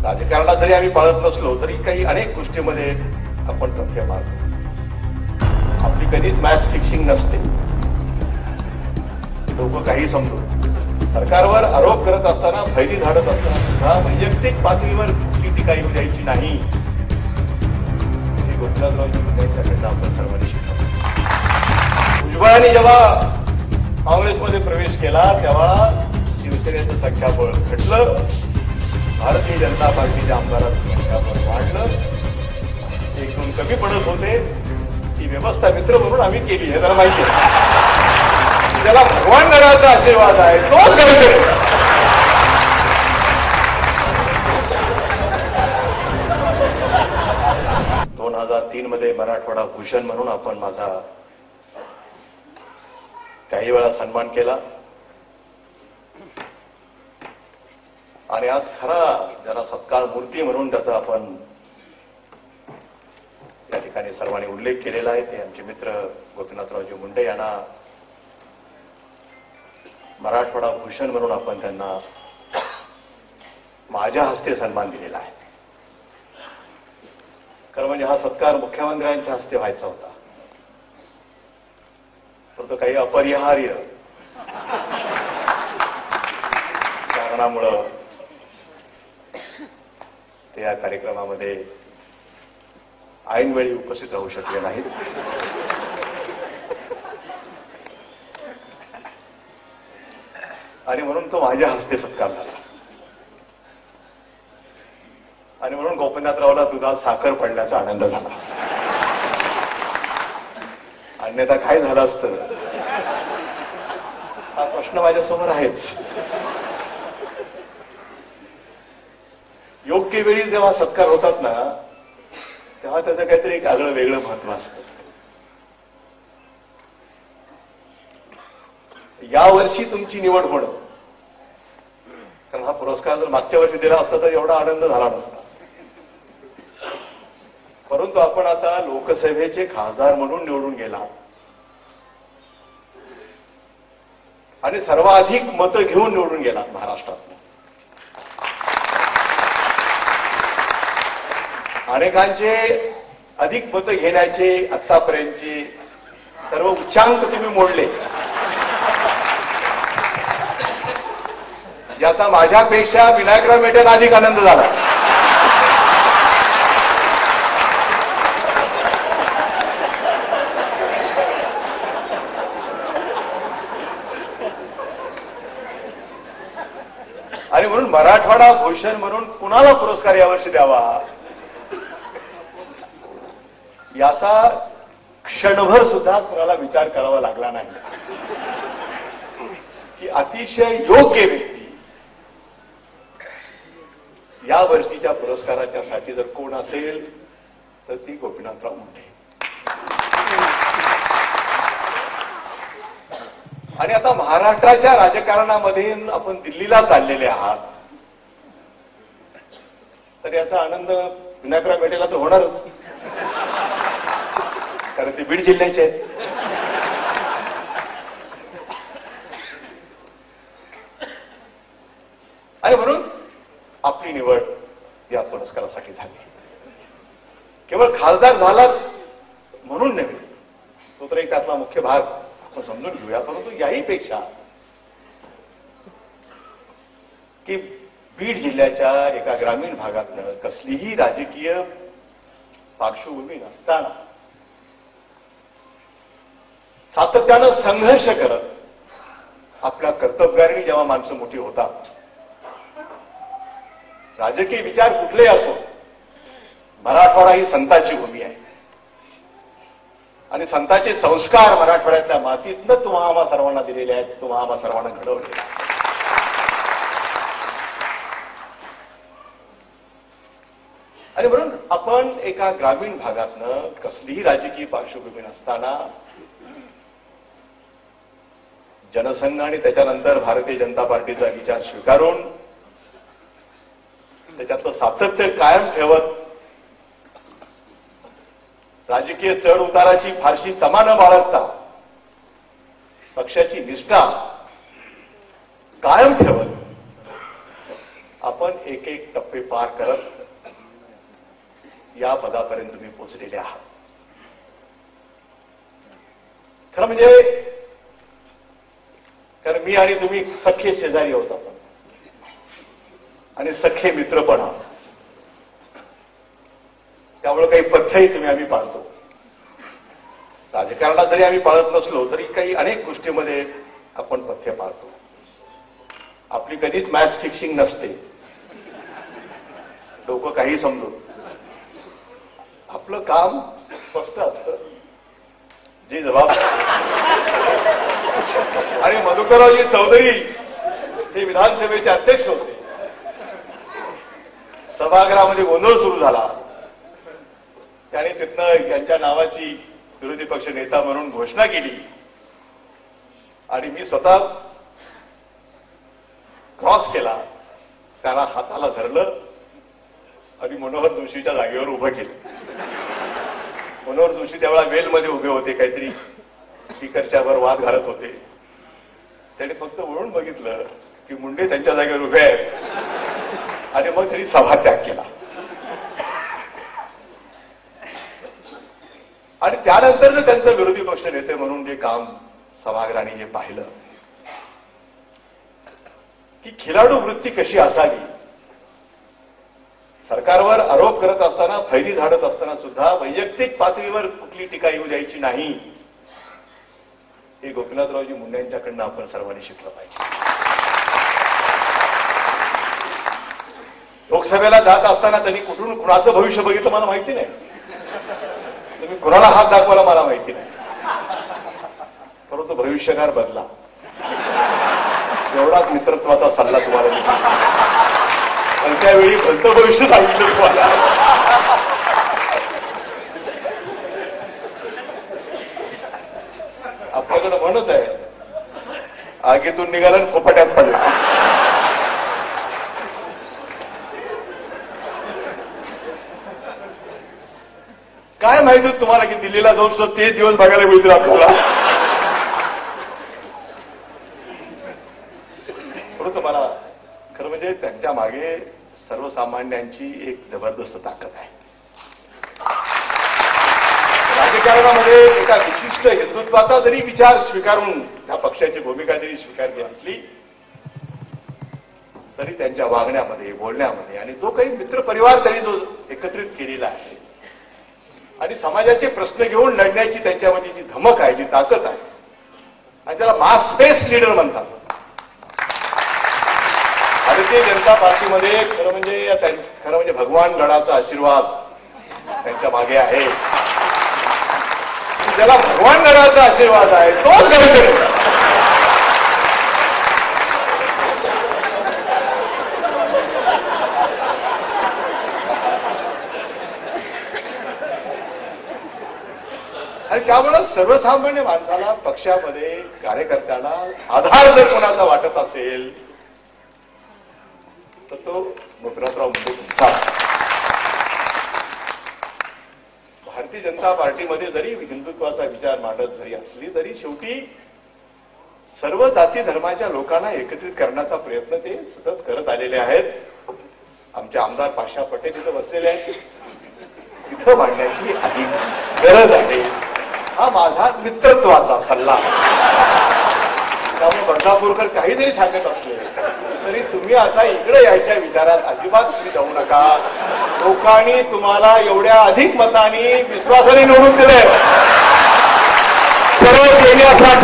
राजकारणात जरी आम्ही पाळत नसलो तरी काही अनेक गोष्टीमध्ये आपण तथ्य पाळतो. आपली कधीच मॅच फिक्सिंग नसते. लोक काही समजू सरकारवर आरोप करत असताना, फैरी झाडत असताना वैयक्तिक पातळीवर कुठली टीका येऊ द्यायची नाही हे गोपीनाथरावजी मुंडेंच्याकडनं आपण सर्वांनी शिकलो. भुजबळांनी जेव्हा काँग्रेसमध्ये प्रवेश केला तेव्हा शिवसेनेचं संख्याबळ घटलं, भारतीय जनता पार्टीच्या आमदारांचं संख्याबळ वाढलं, एक दोन कमी पडत होते. ती व्यवस्था मित्र म्हणून आम्ही केली हे जरा माहिती आहे. ज्याला भगवान गणाचा आशीर्वाद आहे तोच करते. 2003 मध्ये मराठवाडा भूषण म्हणून आपण माझा काही वेळा सन्मान केला आणि आज खरा ज्याला सत्कार मूर्ती म्हणून त्याचा आपण या ठिकाणी सर्वांनी उल्लेख केलेला आहे. ते आमचे मित्र गोपीनाथरावजी मुंडे यांना मराठवाडा भूषण म्हणून आपण त्यांना माझ्या हस्ते सन्मान दिलेला आहे. खरं म्हणजे हा सत्कार मुख्यमंत्र्यांच्या हस्ते व्हायचा होता, परंतु काही अपरिहार्य कारणामुळं ते या कार्यक्रमामध्ये ऐनवेळी उपस्थित राहू शकले नाहीत. आणि म्हणून तो माझ्या हस्ते सत्कार झाला आणि म्हणून गोपीनाथरावला दुधात साखर पडल्याचा आनंद झाला. अन्यथा काय झालं असतं हा प्रश्न माझ्यासमोर आहेच. योग्य वेळी जेव्हा सत्कार होतात ना तेव्हा त्याचं काहीतरी एक आगळं वेगळं महत्व असतं. यावर्षी तुमची निवड होणं, कारण हा पुरस्कार जर मागच्या वर्षी दिला असता तर एवढा आनंद झाला नसता. परंतु आपण आता लोकसभेचे खासदार म्हणून निवडून गेला आणि सर्वाधिक मतं घेऊन निवडून गेला महाराष्ट्रात. अनेकांचे अधिक मतं घेण्याचे आतापर्यंतचे सर्व उच्चांक तुम्ही मोडले, याचा माझ्यापेक्षा विनायकराव मेटेंना अधिक आनंद झाला. आणि म्हणून मराठवाडा भूषण म्हणून कुणाला पुरस्कार यावर्षी द्यावा याचा क्षणभर सुद्धा कुणाला विचार करावा लागला नाही. की अतिशय योग्य व्यक्ती या वर्षीच्या पुरस्काराच्यासाठी जर कोण असेल तर ती गोपीनाथराव मुंडे. आणि आता महाराष्ट्राच्या राजकारणामध्ये आपण दिल्लीला चाललेले आहात तर याचा आनंद विनायकराव मेटेला तर होणारच, कारण ते बीड जिल्ह्याचे आहेत. आणि म्हणून आपली निवड या पुरस्कारासाठी झाली. केवळ खासदार झालात म्हणून नव्हे, तो तर एक त्यातला मुख्य भाग आपण समजून घेऊया. परंतु याहीपेक्षा की बीड जिल्ह्याच्या एका ग्रामीण भागातनं कसलीही राजकीय पार्श्वभूमी नसताना सातत्यानं संघर्ष करत आपल्या कर्तव्याने जेव्हा माणसं मोठी होतात, राजकीय विचार कुठलेही असो, मराठवाडा ही संताची भूमी आहे आणि संतांचे संस्कार मराठवाड्यातल्या मातीतनं तुम्हा आम्हा सर्वांना दिलेले आहेत, तुम्हा आम्हा सर्वांना घडवले. आणि म्हणून आपण एका ग्रामीण भागातनं कसलीही राजकीय पार्श्वभूमी नसताना जनसंघ आणि त्याच्यानंतर भारतीय जनता पार्टीचा विचार स्वीकारून त्याच्यातलं सातत्य कायम ठेवत राजकीय चढ उताराची फारशी तमा न बाळगता पक्षाची निष्ठा कायम ठेवत आपण एक एक टप्पे पार करत या पदापर्यंत तुम्ही पोहोचलेले आहात. खरं म्हणजे कारण मी आणि तुम्ही सख्खे शेजारी आहोत आपण आणि सख्खे मित्र पण आहोत. त्यामुळे काही पथ्यही आम्ही पाळतो. राजकारणात जरी आम्ही पाळत नसलो तरी काही अनेक गोष्टीमध्ये आपण पथ्य पाळतो. आपली कधीच मॅच फिक्सिंग नसते. लोक काही समजू, आपलं काम स्पष्ट असतं. जी जबाबदारी आणि मधुकररावजी चौधरी हे विधानसभेचे अध्यक्ष होते. सभागृहामध्ये गोंधळ सुरू झाला. त्याने तिथनं यांच्या नावाची विरोधी पक्ष नेता म्हणून घोषणा केली आणि मी स्वतः क्रॉस केला. त्याला हाताला धरलं आणि मनोहर जोशीच्या जागेवर उभं केलं. मनोहर जोशी त्यावेळेला वेलमध्ये उभे होते, काहीतरी स्पीकरच्या वर वाद घालत होते. त्याने फक्त वळून बघितलं की मुंडे त्यांच्या जागेवर उभे आहेत आणि मग त्यांनी सभात्याग केला. आणि त्यानंतर त्यांचं विरोधी पक्ष नेते म्हणून जे काम सभागृहाने जे पाहिलं की खिलाडू वृत्ती कशी असावी. सरकारवर आरोप करत असताना, फैरी झाडत असताना सुद्धा वैयक्तिक पातळीवर कुठली टीका येऊ द्यायची नाही. हे गोपीनाथरावजी मुंडे यांच्याकडनं आपण सर्वांनी शिकलं पाहिजे. लोकसभेला जात असताना त्यांनी कुठून कुणाचं भविष्य बघितलं मला माहिती नाही. तुम्ही कुणाला हात दाखवायला मला माहिती नाही. परंतु भविष्यकार बदला एवढाच मित्रत्वाचा सल्ला तुम्हाला देतो. पण त्यावेळी भलतं भविष्य सांगितलं तुम्हाला. आपल्याकडे म्हणत आहे, आगीतून निघाला आणि फोपाट्यात पडला. काय माहिती तुम्हाला की दिल्लीला जाऊन सुद्धा ते दिवस बघायला मिळतील आपल्याला. परंतु मला खरं म्हणजे त्यांच्या मागे सर्वसामान्यांची एक जबरदस्त ताकद आहे. राजकारणामध्ये एका विशिष्ट हिंदुत्वाचा जरी विचार स्वीकारून त्या पक्षाची भूमिका जरी स्वीकारली असली तरी त्यांच्या वागण्यामध्ये, बोलण्यामध्ये आणि जो काही मित्रपरिवार त्यांनी जो एकत्रित केलेला आहे आणि समाजाचे प्रश्न घेऊन लढण्याची त्यांच्यामध्ये जी धमक आहे, जी ताकद आहे आणि त्याला मास बेस लीडर म्हणतात. भारतीय जनता पार्टीमध्ये खरं म्हणजे भगवान गडाचा आशीर्वाद त्यांच्या मागे आहे. ज्याला भगवान गडाचा आशीर्वाद आहे तोच गडकरी. आणि त्यामुळे सर्वसामान्य माणसाला, पक्षामध्ये कार्यकर्त्यांना आधार जर कोणाचा वाटत असेल तर तो गोपीनाथराव मुंडे तुमचा. भारतीय जनता पार्टीमध्ये जरी हिंदुत्वाचा विचार मांडत जरी असली तरी शेवटी सर्व जाती धर्माच्या लोकांना एकत्रित करण्याचा प्रयत्न ते सतत करत आलेले आहेत. आमचे आमदार पाशा पटेल इथं बसलेले आहेत. इथं मांडण्याची अधिक गरज आहे. हा माझा मित्रत्वाचा सल्ला. त्यामुळे बदलापूरकर काही जरी सांगत असले तरी तुम्ही आता इकडे यायच्या विचारात अजिबात तुम्ही जाऊ नका. लोकांनी तुम्हाला एवढ्या अधिक मतांनी विश्वासाने निवडून दिले. सर्व केल्यासाठी